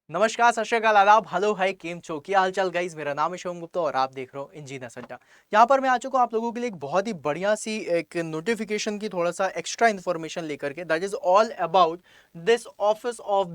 नमस्कार, सत श्री अकाल, आदाब, हेलो, हाय, केम छो, क्या हाल चाल गाइस। मेरा नाम है शिवम गुप्ता और आप देख रहे हो इंजीनियर अड्डा। यहाँ पर मैं आ चुका हूँ आप लोगों के लिए एक बहुत ही बढ़िया सी एक नोटिफिकेशन की थोड़ा सा एक्स्ट्रा इन्फॉर्मेशन लेकर के। That is all about this office of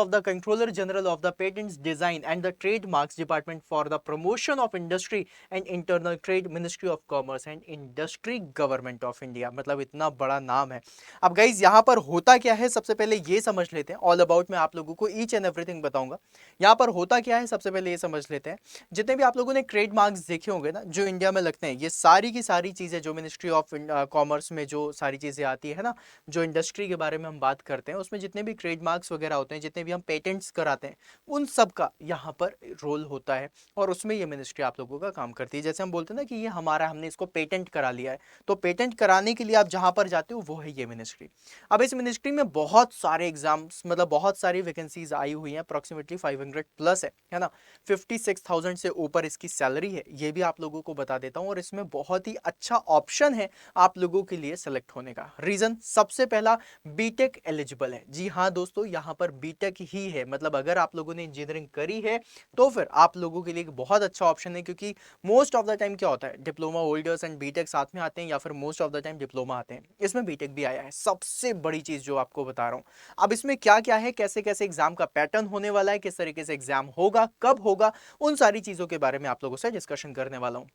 the controller general of the patents design and the trademarks department for the promotion of industry and internal trade, ministry of commerce and industry, government of India. मतलब इतना बड़ा नाम है। अब guys यहाँ पर होता क्या है, सबसे पहले ये समझ लेते हैं। ऑल अबाउट मैं आप लोगों को ईच एंड एवरीथिंग बताऊंगा। यहाँ पर होता क्या है सबसे पहले ये समझ लेते हैं। जितने भी आप लोगों ने ट्रेड मार्क्स देखे होंगे ना, जो इंडिया में लगते हैं, ये सारी की सारी चीजें जो मिनिस्ट्री ऑफ कॉमर्स में जो सारी चीजें आती है ना, जो इंडस्ट्री के बारे में हम बात करते हैं, उसमें जितने भी ट्रेड मार्क्स वगैरह होते हैं, जितने भी हम पेटेंट्स कराते हैं, उन सब का यहाँ पर रोल होता है। और उसमें ये मिनिस्ट्री आप लोगों का काम करती है। जैसे हम बोलते हैं ना कि ये हमारा, हमने इसको पेटेंट करा लिया है, तो पेटेंट कराने के लिए आप जहां पर जाते हो वो है ये मिनिस्ट्री। अब इस मिनिस्ट्री में बहुत सारे एग्जाम्स, मतलब बहुत सारी वैकेंसीज आई हुई हैं, अप्रोक्सीमेटली 500 प्लस है ना। 56,000 से ऊपर इसकी सैलरी है, ये भी आप लोगों को बता देता हूं। और इसमें बहुत ही अच्छा ऑप्शन है आप लोगों के लिए सेलेक्ट होने का। रीजन सबसे पहला, बीटेक एलिजिबल है। जी हाँ दोस्तों, यहाँ पर बीटेक ही है। मतलब अगर आप लोगों ने इंजीनियरिंग करी है तो फिर आप लोगों के लिए एक बहुत अच्छा ऑप्शन है, क्योंकि मोस्ट ऑफ द टाइम क्या होता है, डिप्लोमा होल्डर्स एंड बीटेक साथ में आते हैं, या फिर most of the time diploma आते हैं। इसमें बीटेक भी आया है। सबसे बड़ी चीज जो आपको बता रहा हूं, अब इसमें क्या क्या है, कैसे कैसे एग्जाम का पैटर्न होने वाला है, किस तरीके से एग्जाम होगा, कब होगा, उन सारी चीजों के बारे में आप लोगों से डिस्कशन करने वाला हूं।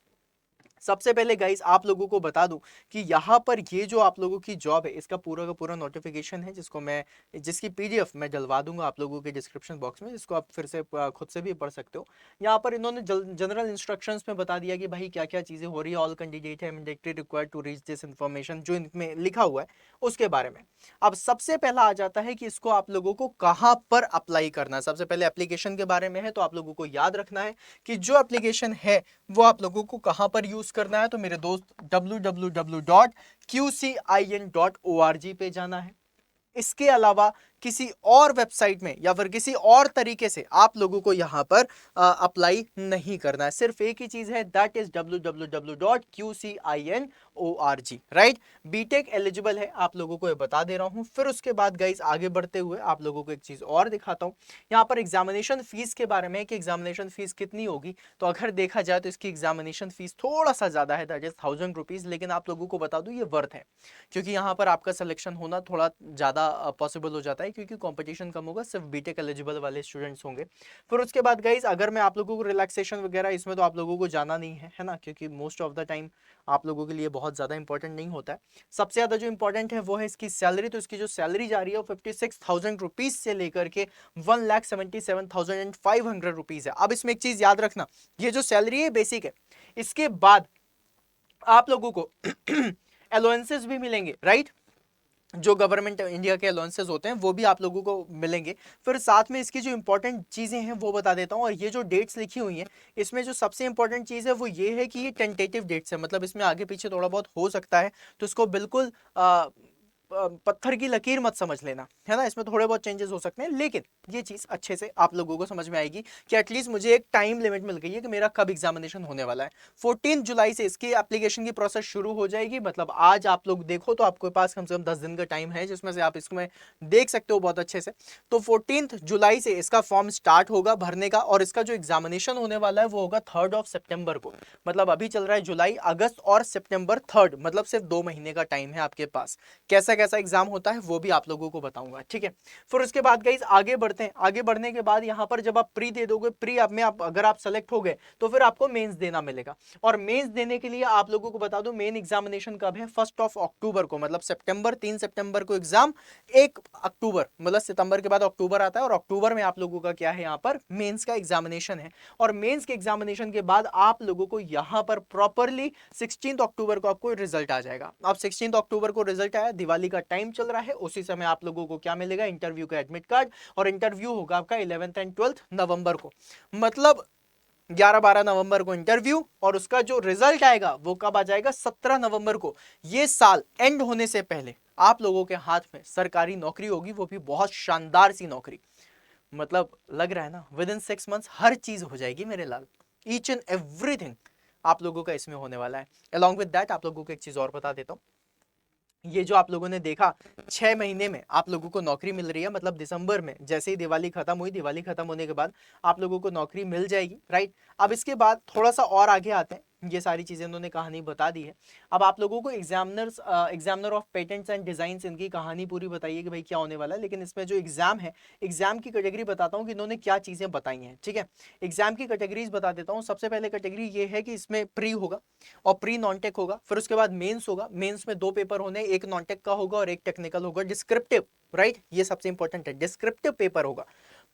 सबसे पहले गाइस आप लोगों को बता दूं कि यहाँ पर ये जो आप लोगों की जॉब है, इसका पूरा का पूरा नोटिफिकेशन है, जिसकी पीडीएफ मैं डलवा दूंगा आप लोगों के डिस्क्रिप्शन बॉक्स में, जिसको आप फिर से खुद से भी पढ़ सकते हो। यहाँ पर इन्होंने जनरल इंस्ट्रक्शंस में बता दिया कि भाई क्या क्या चीजें हो रही है। ऑल कैंडिडेट है mandatory required to reach this information, जो इनमें लिखा हुआ है उसके बारे में। अब सबसे पहला आ जाता है कि इसको आप लोगों को कहां पर अप्लाई करना है। सबसे पहले एप्लीकेशन के बारे में है, तो आप लोगों को याद रखना है कि जो एप्लीकेशन है वो आप लोगों को कहां पर यूज करना है। तो मेरे दोस्त www.qcin.org पे जाना है। इसके अलावा किसी और वेबसाइट में या फिर किसी और तरीके से आप लोगों को यहां पर अप्लाई नहीं करना है। सिर्फ एक ही चीज है, that is www.qcin.org, right. BTech eligible है, आप लोगों को ये बता दे रहा हूं। फिर उसके बाद गाइस आगे बढ़ते हुए आप लोगों को एक चीज और दिखाता हूं। यहां पर एग्जामिनेशन फीस के बारे में है कि एग्जामिनेशन फीस कितनी होगी। तो अगर देखा जाए तो इसकी एग्जामिनेशन फीस थोड़ा सा ज्यादा है, दैट इज 1000 रुपीज। लेकिन आप लोगों को बता दूं ये वर्थ है, क्योंकि यहाँ पर आपका सिलेक्शन होना थोड़ा ज़्यादा पॉसिबल हो जाता है, क्योंकि कंपटीशन कम होगा, सिर्फ बीटेक एलिजिबल वाले स्टूडेंट्स होंगे। फिर उसके बाद गाइस अगर मैं आप लोगों को रिलैक्सेशन वगैरह, इसमें तो आप लोगों को जाना नहीं है ना, क्योंकि मोस्ट ऑफ द टाइम आप लोगों के लिए बहुत ज़्यादा इंपॉर्टेंट नहीं होता है। सबसे ज़्यादा जो इंपॉर्टेंट है वो है इसकी सैलरी। तो इसकी जो सैलरी जा रही है वो 56,000 रुपीज़ से लेकर के 1,77,500 रुपीज़ है। अब इसमें एक चीज़ याद रखना, ये जो सैलरी है बेसिक है, इसके बाद आप लोगों को अलाउंसेस भी मिलेंगे, राइट। जो गवर्नमेंट इंडिया के अलाउंसेस होते हैं वो भी आप लोगों को मिलेंगे। फिर साथ में इसकी जो इंपॉर्टेंट चीजें हैं वो बता देता हूं। और ये जो डेट्स लिखी हुई हैं, इसमें जो सबसे इंपॉर्टेंट चीज है वो ये है कि ये टेंटेटिव डेट्स है। मतलब इसमें आगे पीछे थोड़ा बहुत हो सकता है, तो इसको बिल्कुल पत्थर की लकीर मत समझ लेना, है ना। इसमें थोड़े बहुत चेंजेस हो सकते हैं, लेकिन ये चीज अच्छे से आप लोगों को समझ में आएगी कि एटलीस्ट मुझे एक टाइम लिमिट मिल गई है कि मेरा कब एग्जामिनेशन होने वाला है। 14 जुलाई से इसकी एप्लीकेशन की प्रोसेस शुरू हो जाएगी। मतलब आज आप लोग देखो तो आपके पास कम से कम 10 दिन का टाइम है, जिसमें से आप इसमें देख सकते हो बहुत अच्छे से। तो 14 जुलाई से इसका फॉर्म स्टार्ट होगा भरने का, और इसका जो एग्जामिनेशन होने वाला है वो होगा 3 सितंबर को। मतलब अभी चल रहा है जुलाई, अगस्त और सितंबर, 3, मतलब सिर्फ 2 महीने का टाइम है आपके पास। कैसा कैसा एग्जाम होता है वो भी आप लोगों को बताऊंगा, ठीक है। फिर उसके बाद गाइस आगे बढ़ते हैं। आगे बढ़ने के बाद यहाँ पर जब आप प्री दे दोगे, प्री आप में अगर आप सेलेक्ट हो गए तो फिर आपको मेंस देना मिलेगा। और मेंस देने के लिए आप लोगों को बता दूं, मेन एग्जामिनेशन कब है, 1 अक्टूबर को। मतलब सितंबर, 3 सितंबर को एग्जाम, 1 अक्टूबर, मतलब सितंबर के बाद अक्टूबर आता है, और अक्टूबर में आप लोगों का क्या है, यहाँ पर मेंस का एग्जामिनेशन है। और मेंस के एग्जामिनेशन के बाद आप लोगों को यहाँ पर प्रॉपरली 16 अक्टूबर को आपको रिजल्ट आ जाएगा। अब 16 अक्टूबर को रिजल्ट आया, दिवाली का टाइम चल रहा है, उसी समय आप लोगों को क्या मिलेगा, इंटरव्यू का एडमिट कार्ड। और इंटरव्यू होगा आपका 11th एंड 12th नवंबर को। मतलब 11-12 नवंबर को इंटरव्यू, और उसका जो रिजल्ट आएगा वो कब आ जाएगा, 17 नवंबर को। ये साल एंड होने से पहले आप लोगों के हाथ में सरकारी नौकरी होगी, वो भी बहुत शानदार सी नौकरी। मतलब लग रहा है ना, विद इन 6 मंथ्स हर चीज हो जाएगी मेरे लाल। ईच एंड एवरीथिंग आप लोगों का इसमें होने वाला है। अलॉन्ग विद दैट आप लोगों को एक चीज और बता देता हूं। ये जो आप लोगों ने देखा 6 महीने में आप लोगों को नौकरी मिल रही है, मतलब दिसंबर में जैसे ही दिवाली खत्म हुई, दिवाली खत्म होने के बाद आप लोगों को नौकरी मिल जाएगी, राइट। अब इसके बाद थोड़ा सा और आगे आते हैं, ये सारी चीजें उन्होंने कहानी बता दी है। अब आप लोगों को examiner of patents and design इनकी कहानी पूरी बताइए कि भाई क्या होने वाला है, लेकिन इसमें जो एग्जाम है, एग्जाम की कैटेगरी बताता हूँ कि इन्होंने क्या चीजें बताई हैं, ठीक है। एग्जाम की कैटेगरीज बता देता हूँ। सबसे पहले कैटेगरी ये है कि इसमें प्री होगा और प्री नॉन टेक होगा, फिर उसके बाद मेंस होगा। मेंस में 2 पेपर होने, एक नॉन टेक का होगा और एक टेक्निकल होगा। डिस्क्रिप्टिव, राइट, ये सबसे इंपॉर्टेंट है, डिस्क्रिप्टिव पेपर होगा,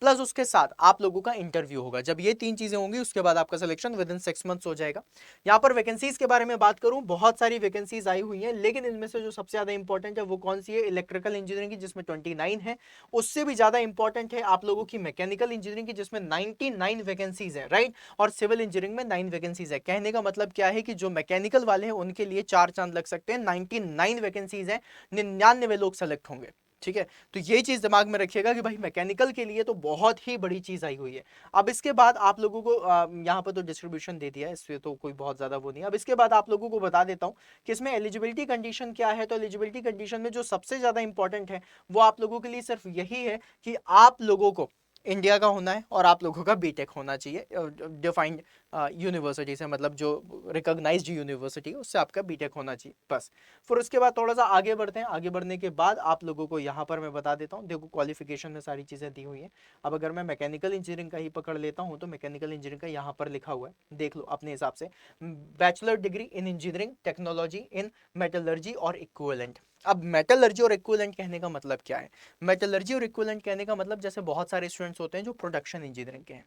प्लस उसके साथ आप लोगों का इंटरव्यू होगा। जब ये 3 चीजें होंगी उसके बाद आपका सिलेक्शन विद इन 6 मंथ्स हो जाएगा। यहाँ पर वैकेंसीज के बारे में बात करूं, बहुत सारी वैकेंसीज आई हुई हैं, लेकिन इनमें से जो सबसे ज्यादा इंपॉर्टेंट है वो कौन सी है, इलेक्ट्रिकल इंजीनियरिंग की जिसमें 29 है। उससे भी ज्यादा इंपॉर्टेंट है आप लोगों की मैकेनिकल इंजीनियरिंग की जिसमें 99 वैकेंसीज है, राइट। और सिविल इंजीनियरिंग में 9 वैकेंसीज है। कहने का मतलब क्या है कि जो मैकेनिकल वाले हैं उनके लिए 4 चांद लग सकते हैं। 99 वैकेंसीज है, 99 लोग सेलेक्ट होंगे, ठीक है। तो ये चीज दिमाग में रखिएगा कि भाई मैकेनिकल के लिए तो बहुत ही बड़ी चीज आई हुई है। अब इसके बाद आप लोगों को यहाँ पर तो डिस्ट्रीब्यूशन दे दिया है, इससे तो कोई बहुत ज्यादा वो नहीं। अब इसके बाद आप लोगों को बता देता हूँ कि इसमें एलिजिबिलिटी कंडीशन क्या है। तो एलिजिबिलिटी कंडीशन में जो सबसे ज्यादा इंपॉर्टेंट है वो आप लोगों के लिए सिर्फ यही है कि आप लोगों को इंडिया का होना है और आप लोगों का बीटेक होना चाहिए डिफाइंड यूनिवर्सिटी से, मतलब जो रिकॉग्नाइज्ड यूनिवर्सिटी है उससे आपका बीटेक होना चाहिए, बस। फिर उसके बाद थोड़ा सा आगे बढ़ते हैं। आगे बढ़ने के बाद आप लोगों को यहाँ पर मैं बता देता हूँ, देखो क्वालिफिकेशन में सारी चीज़ें दी हुई हैं। अब अगर मैं मैकेनिकल इंजीनियरिंग का ही पकड़ लेता हूँ तो मैकेनिकल इंजीनियरिंग का यहाँ पर लिखा हुआ है, देख लो अपने हिसाब से, bachelor degree in engineering technology in metallurgy और इक्विवेलेंट। अब मेटलर्जी और इक्विवेलेंट कहने का मतलब क्या है? मेटलर्जी और इक्विवेलेंट कहने का मतलब जैसे बहुत सारे स्टूडेंट्स होते हैं जो प्रोडक्शन इंजीनियरिंग के हैं।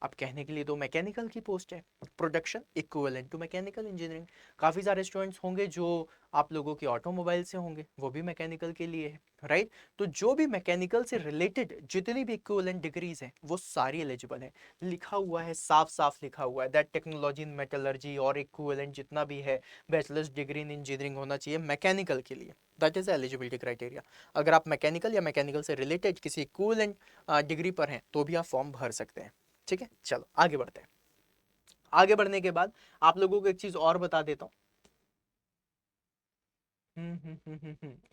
अब कहने के लिए तो मैकेनिकल की पोस्ट है, production equivalent to mechanical engineering. काफ़ी सारे स्टूडेंट्स होंगे जो आप लोगों के ऑटोमोबाइल से होंगे, वो भी मैकेनिकल के लिए है, राइट। तो जो भी मैकेनिकल से रिलेटेड जितनी भी इक्विवेलेंट डिग्रीज हैं वो सारी एलिजिबल है। लिखा हुआ है, साफ साफ लिखा हुआ है, दैट टेक्नोलॉजी इन मेटलर्जी और इक्विवेलेंट जितना भी है बैचलर्स डिग्री इन इंजीनियरिंग होना चाहिए मैकेनिकल के लिए। That is eligibility criteria. अगर आप मैकेनिकल या मैकेनिकल से रिलेटेड किसी इक्विवेलेंट डिग्री पर हैं तो भी आप फॉर्म भर सकते हैं, ठीक है। चलो आगे बढ़ते हैं। आगे बढ़ने के बाद आप लोगों को एक चीज और बता देता हूं।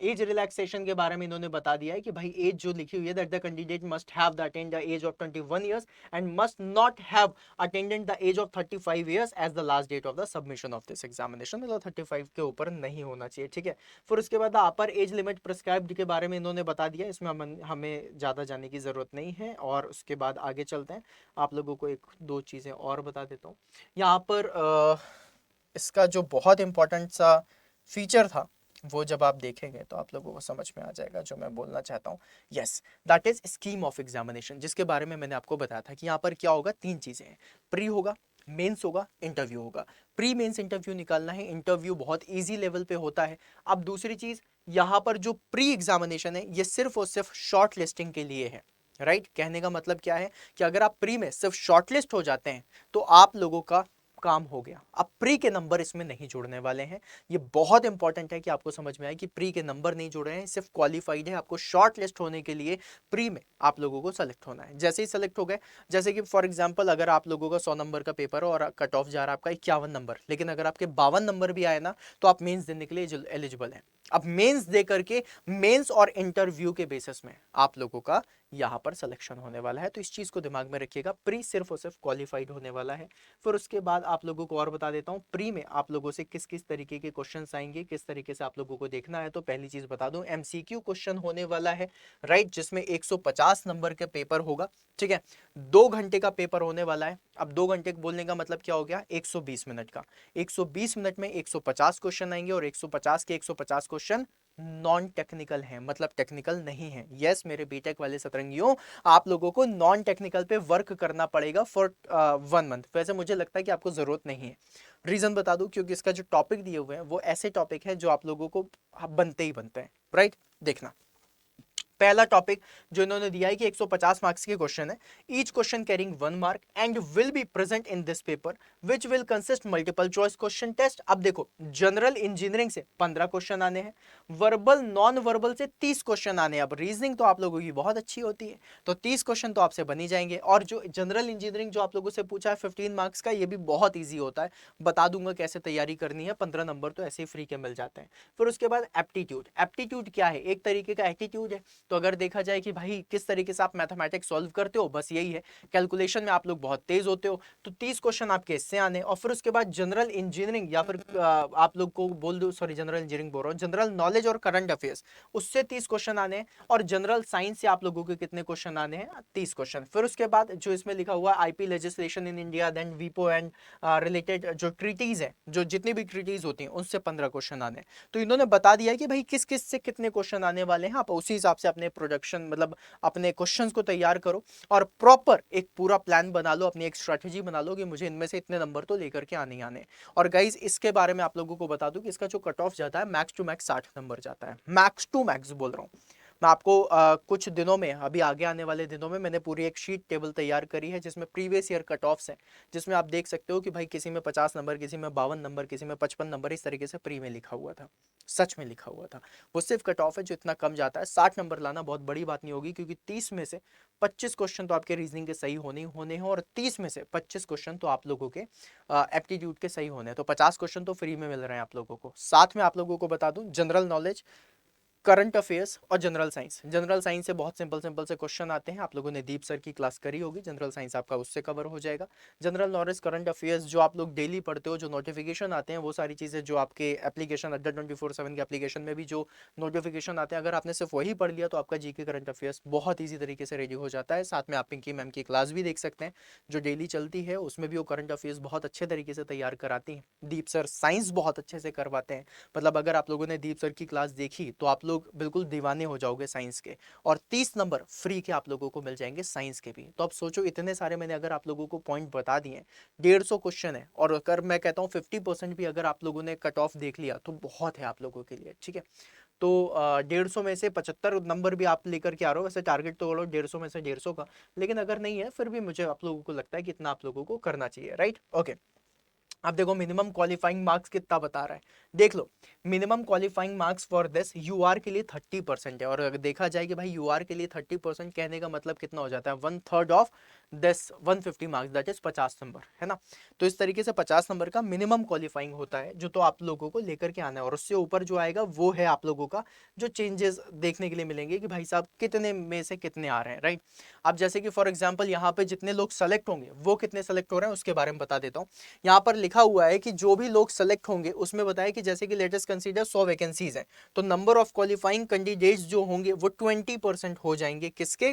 एज रिलैक्सेशन के बारे में इन्होंने बता दिया है कि भाई एज जो लिखी हुई है, that the candidate must have the attend the age of 21 years and must not have attended the age of 35 years as the last date of the submission of this examination. मतलब 35 के ऊपर नहीं होना चाहिए, ठीक है। फिर उसके बाद अपर एज लिमिट प्रिस्क्राइब्ड के बारे में इन्होंने बता दिया, इसमें हमें ज़्यादा जाने की ज़रूरत नहीं है। और उसके बाद आगे चलते हैं, आप लोगों को एक दो चीज़ें और बता देता हूँ यहाँ पर। इसका जो बहुत इंपॉर्टेंट सा फीचर था वो जब आप देखेंगे तो आप लोगों को समझ में आ जाएगा जो मैं बोलना चाहता हूँ। Yes, that is scheme of examination, जिसके बारे में मैंने आपको बताया था कि यहाँ पर क्या होगा, 3 चीजें हैं, प्री होगा, मेंस होगा, इंटरव्यू होगा। प्री मेंस इंटरव्यू निकालना है, इंटरव्यू बहुत इजी लेवल पे होता है। अब दूसरी चीज, यहाँ पर जो प्री एग्जामिनेशन है ये सिर्फ और सिर्फ शॉर्ट लिस्टिंग के लिए है, राइट। कहने का मतलब क्या है कि अगर आप प्री में सिर्फ शॉर्टलिस्ट हो जाते हैं तो आप लोगों का काम हो गया। अब प्री के नंबर इसमें नहीं जुड़ने वाले हैं। ये बहुत इंपॉर्टेंट है कि आपको समझ में आए कि प्री के नंबर नहीं जुड़ रहे हैं, सिर्फ क्वालिफाइड है। आपको शॉर्ट लिस्ट होने के लिए प्री में आप लोगों को सेलेक्ट होना है। जैसे ही सेलेक्ट हो गए, जैसे कि फॉर एग्जांपल अगर आप लोगों का 100 नंबर का पेपर है और कट ऑफ जा रहा है आपका 51 नंबर, लेकिन अगर आपके 52 नंबर भी आए ना तो आप मेंस देने के लिए एलिजिबल हैं। अब मेंस दे करके मेंस और इंटरव्यू के बेसिस में आप लोगों का यहाँ पर सिलेक्शन होने वाला है। तो इस चीज को दिमाग में रखिएगा, प्री सिर्फ और सिर्फ क्वालिफाइड होने वाला है। फिर उसके बाद आप लोगों को और बता देता हूँ प्री में आप लोगों से किस किस तरीके के क्वेश्चंस आएंगे, किस तरीके से आप लोगों को देखना है। तो पहली चीज बता दूं, एमसीक्यू क्वेश्चन होने वाला है, राइट, जिसमें 150 नंबर का पेपर होगा, ठीक है। 2 घंटे का पेपर होने वाला है। अब 2 घंटे बोलने का मतलब क्या हो गया, 120 मिनट का। 120 मिनट में 150 क्वेश्चन आएंगे और 150 के 150 क्वेश्चन नॉन टेक्निकल है, मतलब टेक्निकल नहीं है। यस मेरे बीटेक वाले सतरंगियों, आप लोगों को नॉन टेक्निकल पे वर्क करना पड़ेगा फॉर 1 मंथ। वैसे मुझे लगता है कि आपको जरूरत नहीं है। रीजन बता दूं, क्योंकि इसका जो टॉपिक दिए हुए हैं वो ऐसे टॉपिक है जो आप लोगों को बनते ही बनते हैं, राइट। देखना पहला टॉपिक जो इन्होंने दिया है कि 150 मार्क्स के क्वेश्चन है, each question carrying 1 mark and will be present in this paper which will consist multiple choice question test. अब देखो, जनरल इंजीनियरिंग से 15 क्वेश्चन आने हैं, वर्बल नॉन वर्बल से 30 क्वेश्चन आने हैं। अब रीजनिंग तो आप लोगों की बहुत अच्छी होती है, तो 30 क्वेश्चन तो आपसे बन ही जाएंगे। और जो जनरल इंजीनियरिंग जो आप लोगों से पूछा है 15 मार्क्स का, ये भी बहुत ईजी होता है, बता दूंगा कैसे तैयारी करनी है, 15 नंबर तो ऐसे ही फ्री के मिल जाते हैं। फिर उसके बाद एप्टीट्यूड। एप्टीट्यूड क्या है? एक तरीके का एटीट्यूड है। तो अगर देखा जाए कि भाई किस तरीके से आप मैथमेटिक्स सॉल्व करते हो, बस यही है, कैलकुलेशन में आप लोग बहुत तेज होते हो, तो 30 क्वेश्चन आपके इससे आने। और फिर उसके बाद जनरल इंजीनियरिंग या फिर आप लोग को बोल दो, सॉरी जनरल इंजीनियरिंग बोल रहा हूँ, जनरल नॉलेज और करंट अफेयर्स, उससे 30 क्वेश्चन आने हैं। और जनरल साइंस से आप लोगों के कितने क्वेश्चन आने हैं? 30 क्वेश्चन। फिर उसके बाद जो इसमें लिखा हुआ है IP legislation in India, then वीपो एंड रिलेटेड जो ट्रीटीज है, जो जितनी भी ट्रीटीज होती हैं, उनसे 15 क्वेश्चन आने हैं। तो इन्होंने बता दिया है कि भाई किस किस से कितने क्वेश्चन आने वाले हैं, आप उसी हिसाब से अपने प्रोडक्शन मतलब अपने क्वेश्चंस को तैयार करो और प्रॉपर एक पूरा प्लान बना लो, अपनी एक स्ट्रेटजी बना लो कि मुझे इनमें से इतने नंबर तो लेकर के आने ही आने। और गाइज इसके बारे में आप लोगों को बता दूं कि इसका जो कट ऑफ जाता है मैक्स टू मैक्स 60 नंबर जाता है, मैक्स टू मैक्स बोल रहा हूँ मैं आपको। कुछ दिनों में, अभी आगे आने वाले दिनों में, मैंने पूरी एक शीट टेबल तैयार करी है जिसमें प्रीवियस ईयर कट ऑफ्स हैं, जिसमें आप देख सकते हो कि भाई किसी में 50 नंबर, किसी में 52 नंबर, किसी में 55 नंबर, इस तरीके से प्री में लिखा हुआ था, सच में लिखा हुआ था। वो सिर्फ कट ऑफ है जो इतना कम जाता है। 60 नंबर लाना बहुत बड़ी बात नहीं होगी, क्योंकि 30 में से 25 क्वेश्चन तो आपके रीजनिंग के सही होने ही होने हैं, और 30 में से 25 क्वेश्चन तो आप लोगों के एप्टीट्यूड के सही होने हैं। तो 50 क्वेश्चन तो फ्री में मिल रहे हैं आप लोगों को। साथ में आप लोगों को बता दूं, जनरल नॉलेज, करंट अफेयर्स और जनरल साइंस। जनरल साइंस से बहुत सिंपल सिंपल से क्वेश्चन आते हैं, आप लोगों ने दीप सर की क्लास करी होगी, जनरल साइंस आपका उससे कवर हो जाएगा। जनरल नॉलेज, करंट अफेयर्स जो आप लोग डेली पढ़ते हो, जो नोटिफिकेशन आते हैं, वो सारी चीज़ें जो आपके एप्लीकेशन अड्डा 24/7 के एप्लीकेशन में भी जो नोटिफिकेशन आते हैं, अगर आपने सिर्फ वही पढ़ लिया तो आपका जीके करंट अफेयर्स बहुत ईजी तरीके से रेडी हो जाता है। साथ में आप पिंकी मैम की क्लास भी देख सकते हैं जो डेली चलती है, उसमें भी वो करंट अफेयर्स बहुत अच्छे तरीके से तैयार कराती हैं। दीप सर साइंस बहुत अच्छे से करवाते हैं, मतलब अगर आप लोगों ने दीप सर की क्लास देखी तो आप लोग बिल्कुल दीवाने हो जाओगे साइंस के। और 30 नंबर फ्री के आप लोगों को मिल जाएंगे साइंस के भी। तो अब सोचो, इतने सारे मैंने अगर आप लोगों को पॉइंट बता दिए, 150 क्वेश्चन है, और अगर मैं कहता हूँ 50% भी अगर आप लोगों ने कट ऑफ देख लिया तो बहुत है आप लोगों के लिए, ठीक है। तो 150 में से 75 नंबर भी आप लेकर के आ रहे हो, वैसे टारगेट तो बोलो 150 में से 150 का, लेकिन अगर नहीं है फिर भी मुझे आप लोगों को लगता है कि इतना आप लोगों को करना चाहिए, राइट। ओके, अब देखो मिनिमम क्वालिफाइंग मार्क्स कितना बता रहा है, देख लो। Minimum qualifying marks for this UR के लिए 30% है, और अगर देखा जाए कि भाई यूआर के लिए 30% कहने का मतलब कितना हो जाता है, 1/3 of this 150 marks, that is 50 number, है ना। तो इस तरीके से 50 नंबर का मिनिमम क्वालिफाइंग होता है, जो तो आप लोगों को लेकर के आना है। और उससे ऊपर जो आएगा वो है आप लोगों का जो चेंजेस देखने के लिए मिलेंगे कि भाई साहब कितने में से कितने आ रहे हैं, राइट। अब जैसे कि फॉर एग्जाम्पल यहाँ पे जितने लोग सेलेक्ट होंगे वो कितने सेलेक्ट हो रहे हैं उसके बारे में बता देता हूँ। यहाँ पर लिखा हुआ है कि जो भी लोग सेलेक्ट होंगे उसमें बताया कि जैसे कि लेटेस्ट कंसीडर 100 वैकेंसीज हैं, तो नंबर ऑफ क्वालिफाइंग कैंडिडेट्स जो होंगे वो 20% हो जाएंगे किसके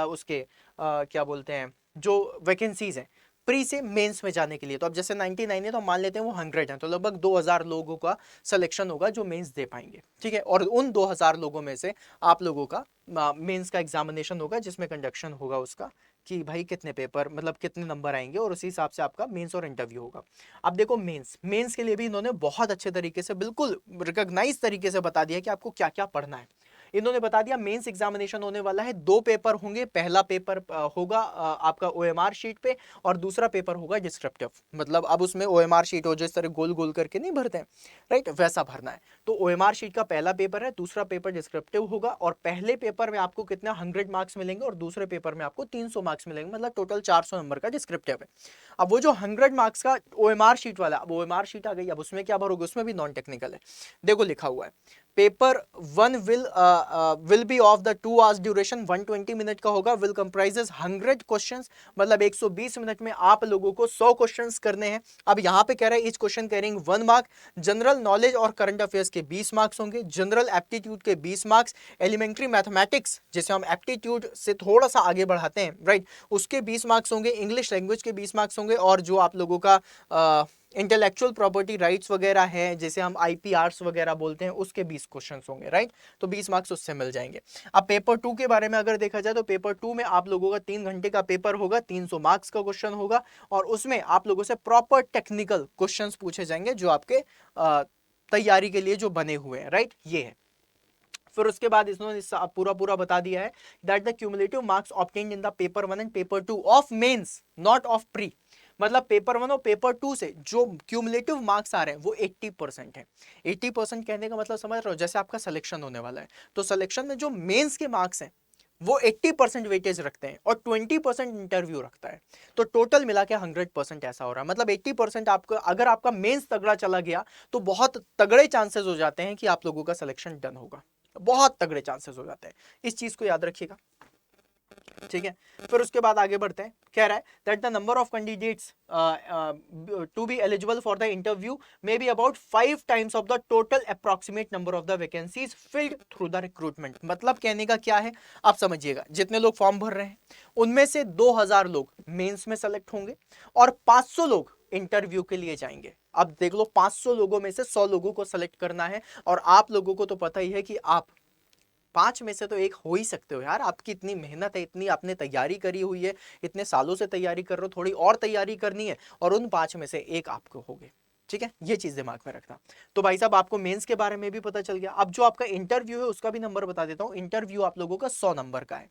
उसके क्या बोलते हैं, जो वैकेंसीज हैं प्री से मेंस में जाने के लिए। तो अब जैसे 99 है तो मान लेते हैं वो 100 है, तो लगभग 2000 लोगों का सिलेक्शन होगा जो मेंस दे पाएंगे, ठीक है। और उन 2000 लोगों में से आप लोगों का मेंस का एग्जामिनेशन होगा, जिसमें कंडक्शन होगा उसका कि भाई कितने पेपर मतलब कितने नंबर आएंगे, और उसी हिसाब से आपका मेंस और इंटरव्यू होगा। अब देखो मेंस के लिए भी इन्होंने बहुत अच्छे तरीके से बिल्कुल रिकॉग्नाइज तरीके से बता दिया कि आपको क्या क्या पढ़ना है। इन्होंने बता दिया मेंस एग्जामिनेशन होने वाला है, 2 पेपर होंगे। पहला पेपर होगा आपका ओएमआर शीट पे, और दूसरा पेपर होगा डिस्क्रिप्टिव, मतलब अब उसमें ओएमआर शीट हो जिस तरह गोल गोल करके नहीं भरते हैं, राइट, वैसा भरना है। तो ओएमआर शीट का पहला पेपर है, दूसरा पेपर डिस्क्रिप्टिव होगा, और पहले पेपर में आपको कितना 100 मार्क्स मिलेंगे और दूसरे पेपर में आपको 300 मार्क्स मिलेंगे, मतलब टोटल 400 नंबर का डिस्क्रिप्टिव है। अब वो जो 100 मार्क्स का ओएमआर शीट वाला, अब ओएमआर शीट आ गई, अब उसमें क्या भरोगे, उसमें भी नॉन टेक्निकल है। देखो लिखा हुआ है paper 1 will be of the 2 hours duration, 120 minute का होगा, विल कंप्राइजेस 100 क्वेश्चंस, मतलब 120 मिनट में आप लोगों को 100 क्वेश्चंस करने हैं। अब यहां पे कह रहा है each question carrying 1 mark, general knowledge और करंट अफेयर्स के 20 मार्क्स होंगे, जनरल एप्टीट्यूड के 20 मार्क्स, एलिमेंट्री मैथमेटिक्स जिसे हम एप्टीट्यूड से थोड़ा सा आगे बढ़ाते हैं, राइट, उसके 20 मार्क्स होंगे, इंग्लिश लैंग्वेज के 20 मार्क्स होंगे, और जो आप लोगों का इंटेलेक्चुअल प्रॉपर्टी राइट्स वगैरह है जिसे हम आईपीआरस वगैरह बोलते हैं, उसके 20 क्वेश्चंस होंगे, राइट। तो 20 मार्क्स उससे मिल जाएंगे। अब पेपर 2 के बारे में अगर देखा जाए तो पेपर 2 में आप लोगों का 3 घंटे का पेपर होगा, 300 मार्क्स का क्वेश्चन होगा, और उसमें आप लोगों से प्रॉपर टेक्निकल क्वेश्चंस पूछे जाएंगे जो आपके तैयारी के लिए जो बने हुए हैं, राइट, ये है। फिर उसके बाद इसने पूरा पूरा बता दिया है that the cumulative marks obtained in the paper 1 and paper 2 of mains, not of pre, मतलब पेपर 1 और पेपर 2 से जो क्यूमुलेटिव मार्क्स आ रहे हैं वो 80% है। 80% कहने का मतलब समझ रहे हो, जैसे आपका सिलेक्शन होने वाला है तो सिलेक्शन में जो मेंस के मार्क्स हैं वो 80% वेटेज रखते हैं और 20% इंटरव्यू रखता है, तो टोटल मिला के 100% ऐसा हो रहा है। मतलब 80% आपको, अगर आपका मेंस तगड़ा चला गया तो बहुत तगड़े चांसेस हो जाते हैं कि आप लोगों का सिलेक्शन डन होगा, बहुत तगड़े चांसेस हो जाते हैं, इस चीज को याद रखिएगा, ठीक है। फिर उसके बाद आगे बढ़ते हैं, कह रहा है that the number of candidates to be eligible for the interview may be about 5 times of the total approximate number of the vacancies filled through the recruitment. मतलब कहने का क्या है, आप समझिएगा, जितने लोग फॉर्म भर रहे हैं उनमें से 2000 लोग मेंस में सेलेक्ट होंगे और 500 लोग इंटरव्यू के लिए जाएंगे। अब देख लो, 500 लोगों में से 100 लोगों को सेलेक्ट करना है, और आप लोगों को तो पता ही है कि आप 5 में से तो एक हो ही सकते हो यार, आपकी इतनी मेहनत है, इतनी आपने तैयारी करी हुई है, इतने सालों से तैयारी कर रहे हो, थोड़ी और तैयारी करनी है और उन 5 में से एक आपको होगे, ठीक है। ये चीज दिमाग में रखना। तो भाई साहब आपको मेंस के बारे में भी पता चल गया। अब जो आपका इंटरव्यू है उसका भी नंबर बता देता हूं। इंटरव्यू आप लोगों का 100 नंबर का है।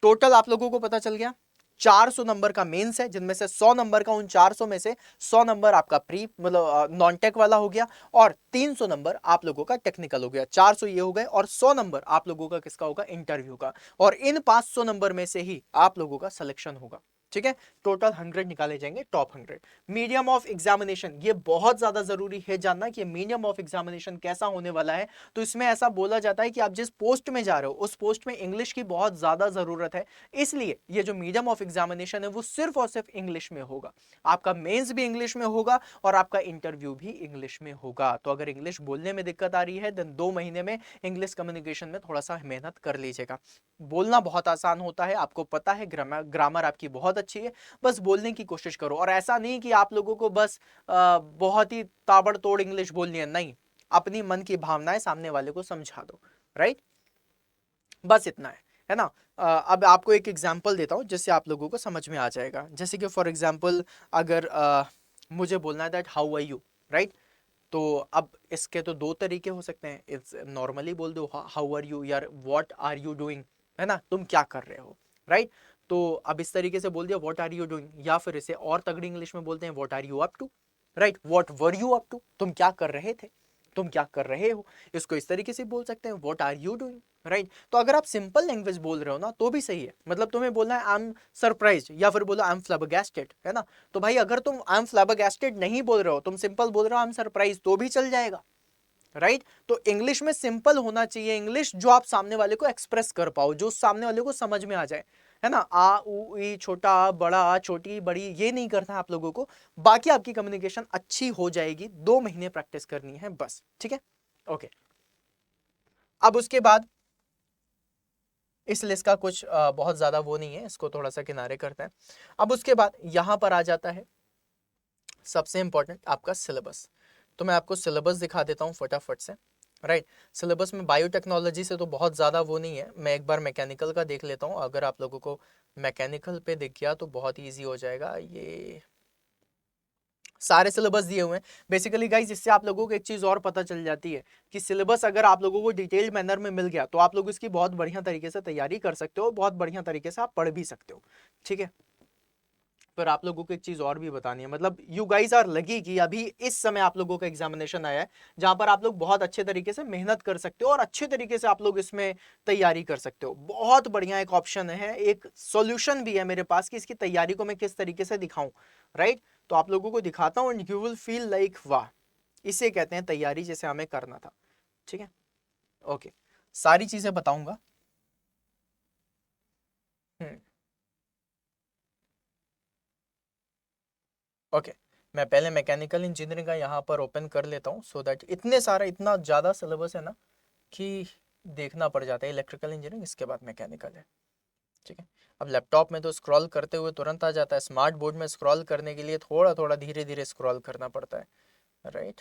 टोटल आप लोगों को पता चल गया 400 नंबर का मेंस है, जिनमें से 100 नंबर का, उन 400 में से 100 नंबर आपका प्री मतलब नॉन टेक वाला हो गया, और 300 नंबर आप लोगों का टेक्निकल हो गया। 400 ये हो गए और 100 नंबर आप लोगों का किसका होगा, इंटरव्यू का, और इन 500 नंबर में से ही आप लोगों का सिलेक्शन होगा, ठीक है। टोटल 100 निकाले जाएंगे, टॉप 100। मीडियम ऑफ एग्जामिनेशन, ये बहुत ज्यादा जरूरी है जानना कि मीडियम ऑफ एग्जामिनेशन कैसा होने वाला है। तो इसमें ऐसा बोला जाता है कि आप जिस पोस्ट में जा रहे हो उस पोस्ट में इंग्लिश की बहुत ज्यादा जरूरत है, इसलिए ये जो मीडियम ऑफ एग्जामिनेशन है वो सिर्फ और सिर्फ इंग्लिश में होगा। आपका मेंस भी इंग्लिश में होगा और आपका इंटरव्यू भी इंग्लिश में होगा। तो अगर इंग्लिश बोलने में दिक्कत आ रही है देन 2 महीने में इंग्लिश कम्युनिकेशन में थोड़ा सा मेहनत कर लीजिएगा। बोलना बहुत आसान होता है, आपको पता है, ग्रामर आपकी बहुत अच्छी है, बस बोलने की कोशिश करो। और ऐसा नहीं कि आप लोगों को बस बहुत ही ताबड़तोड़ इंग्लिश बोलनी है, नहीं, अपनी मन की भावनाएं सामने वाले को समझा दो, राइट, बस इतना है ना। अब आपको एक एग्जांपल देता हूं जिससे आप लोगों को समझ में आ जाएगा। जैसे कि फॉर एग्जांपल अगर मुझे बोलना है that how are you, right, तो अब इसके तो 2 तरीके हो सकते हैं। इट्स नॉर्मली बोल दो हाउ आर यू, यार व्हाट आर यू डूइंग, है ना, तुम क्या कर रहे हो, राइट। तो अब इस तरीके से बोल दिया व्हाट आर यू डूइंग, या फिर इसे और तगड़ी इंग्लिश में बोलते हैं what are you up to, right, what were you up to, तुम क्या कर रहे थे, तुम क्या कर रहे हो। इसको इस तरीके से बोल सकते हैं what are you doing, right. तो अगर आप सिंपल लैंग्वेज बोल रहे हो ना तो भी सही है, मतलब तुम्हें बोलना है आई एम सरप्राइज्ड या फिर बोलो आई एम फ्लैबरगैस्टेड, है ना। तो भाई अगर तुम आई एम फ्लैबरगैस्टेड नहीं बोल रहे हो, तुम सिंपल बोल रहे हो आई एम सरप्राइज, तो भी चल जाएगा, राइट। तो इंग्लिश में सिंपल होना चाहिए इंग्लिश, जो आप सामने वाले को एक्सप्रेस कर पाओ, जो सामने वाले को समझ में आ जाए, है ना। आ उ ई, छोटा बड़ा, छोटी बड़ी, ये नहीं करना है आप लोगों को। बाकी आपकी कम्युनिकेशन अच्छी हो जाएगी, 2 महीने प्रैक्टिस करनी है बस, ठीक है, ओके। अब उसके बाद इस लिस्ट का कुछ बहुत ज्यादा वो नहीं है, इसको थोड़ा सा किनारे करते हैं। अब उसके बाद यहां पर आ जाता है सबसे इंपॉर्टेंट आपका सिलेबस। तो मैं आपको सिलेबस दिखा देता हूँ फटाफट से, राइट। सिलेबस में बायोटेक्नोलॉजी से तो बहुत ज़्यादा वो नहीं है, मैं एक बार मैकेनिकल का देख लेता हूँ। अगर आप लोगों को मैकेनिकल पे दिख गया तो बहुत ही ईजी हो जाएगा। ये सारे सिलेबस दिए हुए हैं बेसिकली गाइज। इससे आप लोगों को एक चीज़ और पता चल जाती है कि सिलेबस अगर आप लोगों को डिटेल्ड मैनर में मिल गया तो आप लोग इसकी बहुत बढ़िया तरीके से तैयारी कर सकते हो, बहुत बढ़िया तरीके से आप पढ़ भी सकते हो, ठीक है। पर आप लोगों को एक चीज और भी बतानी है, मतलब यू गाइज आर लगी कि अभी इस समय आप लोगों का एग्जामिनेशन आया है जहां पर आप लोग बहुत अच्छे तरीके से मेहनत कर सकते हो और अच्छे तरीके से आप लोग इसमें तैयारी कर सकते हो। बहुत बढ़िया एक ऑप्शन है, एक सॉल्यूशन भी है मेरे पास कि इसकी तैयारी को मैं किस तरीके से दिखाऊं, राइट। तो आप लोगों को दिखाता हूं and you will feel like वाह, इसे कहते हैं तैयारी जैसे हमें करना था, ठीक है, ओके। सारी चीजें बताऊंगा। हम्म, ओके। मैं पहले मैकेनिकल इंजीनियरिंग का यहाँ पर ओपन कर लेता हूँ सो दैट इतने सारा इतना ज़्यादा सिलेबस है ना कि देखना पड़ जाता है। इलेक्ट्रिकल इंजीनियरिंग, इसके बाद मैकेनिकल है, ठीक है। अब लैपटॉप में तो स्क्रॉल करते हुए तुरंत आ जाता है, स्मार्ट बोर्ड में स्क्रॉल करने के लिए थोड़ा थोड़ा धीरे धीरे स्क्रॉल करना पड़ता है, राइट।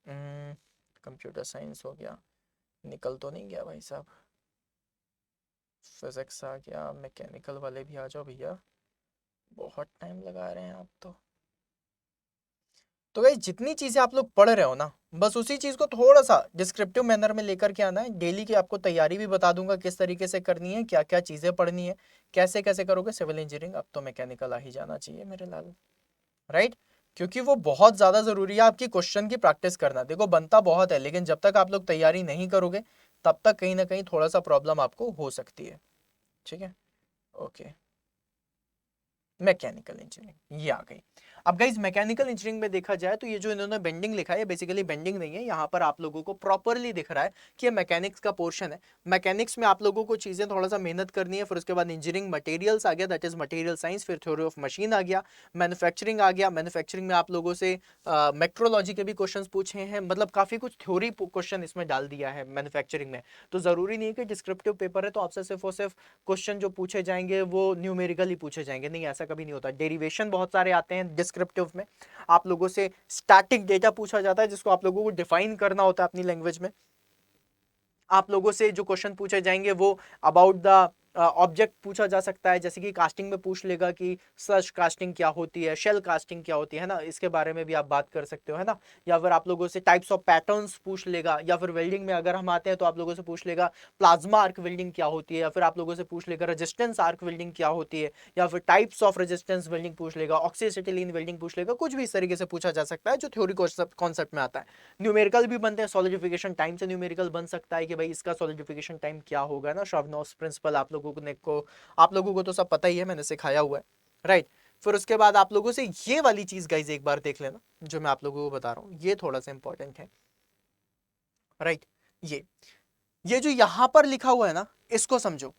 कंप्यूटर साइंस हो गया, निकल तो नहीं गया भाई साहब। फिजिक्स आ गया, मैकेनिकल वाले भी आ जाओ भैया, बहुत टाइम लगा रहे हैं आप तो। तो गाइस जितनी चीजें आप लोग पढ़ रहे हो ना, बस उसी चीज को थोड़ा सा डिस्क्रिप्टिव मैनर में लेकर के आना है। डेली की आपको तैयारी भी बता दूंगा किस तरीके से करनी है, क्या क्या चीजें पढ़नी है, कैसे कैसे करोगे सिविल इंजीनियरिंग। अब तो मैकेनिकल आ ही जाना चाहिए मेरे लाल, राइट? क्योंकि वो बहुत ज्यादा जरूरी है आपकी क्वेश्चन की प्रैक्टिस करना। देखो बनता बहुत है, लेकिन जब तक आप लोग तैयारी नहीं करोगे तब तक कहीं ना कहीं थोड़ा सा प्रॉब्लम आपको हो सकती है। ठीक है, ओके। मैकेनिकल इंजीनियरिंग ये आ गई। अब गाइज मैकेनिकल इंजीनियरिंग में देखा जाए तो ये जो इन्होंने बेंडिंग लिखा है, बेसिकली बेंडिंग नहीं है, यहाँ पर आप लोगों को प्रॉपरली दिख रहा है कि ये मैकेनिक्स का पोर्शन है। मैकेनिक्स में आप लोगों को चीजें थोड़ा सा मेहनत करनी है। फिर उसके बाद इंजीनियरिंग मटेरियल्स आ गया, दैट इज मटेरियल साइंस। फिर थ्योरी ऑफ मशीन आ गया, मैन्युफैक्चरिंग आ गया। मैन्युफैक्चरिंग में आप लोगों से मेट्रोलॉजी के भी क्वेश्चन पूछे हैं, मतलब काफी कुछ थ्योरी क्वेश्चन इसमें डाल दिया है मैन्युफैक्चरिंग में। तो जरूरी नहीं है कि डिस्क्रिप्टिव पेपर है तो आपसे सिर्फ और सिर्फ क्वेश्चन जो पूछे जाएंगे वो न्यूमेरिकल ही पूछे जाएंगे, नहीं, ऐसा कभी नहीं होता। डेरिवेशन बहुत सारे आते हैं डिस्क्रिप्टिव में। आप लोगों से स्टैटिक डेटा पूछा जाता है जिसको आप लोगों को डिफाइन करना होता है अपनी लैंग्वेज में। आप लोगों से जो क्वेश्चन पूछे जाएंगे वो अबाउट द ऑब्जेक्ट पूछा जा सकता है, जैसे कि कास्टिंग में पूछ लेगा कि सर्च कास्टिंग क्या होती है, शेल कास्टिंग क्या होती है ना, इसके बारे में भी आप बात कर सकते हो, है ना। या फिर आप लोगों से टाइप्स ऑफ पैटर्न्स पूछ लेगा। या फिर वेल्डिंग में अगर हम आते हैं तो आप लोगों से पूछ लेगा प्लाज्मा आर्क वेल्डिंग क्या होती है। या फिर आप लोगों से पूछ लेगा रेजिस्टेंस आर्क वेल्डिंग क्या होती है। या फिर टाइप्स ऑफ रेजिस्टेंस वेल्डिंग पूछ लेगा, ऑक्सीएसिटिलीन वेल्डिंग पूछ लेगा। कुछ भी इस तरीके से पूछा जा सकता है जो थ्योरी कॉन्सेप्ट में आता है। न्यूमेरिकल भी बनते हैं, सॉलिडिफिकेशन टाइम से न्यूमेरिकल बन सकता है कि भाई इसका सॉलिडिफिकेशन टाइम क्या होगा ना, शार्पनॉफ्स प्रिंसिपल आप लोगों को तो सब पता ही है, मैंने सिखाया हुआ है, राइट। फिर उसके बाद आप लोगों से ये वाली चीज गाइज एक बार देख लेना जो मैं आप लोगों को बता रहा हूं, ये थोड़ा सा इंपॉर्टेंट है, राइट। ये जो यहां पर लिखा हुआ है ना, इसको समझो।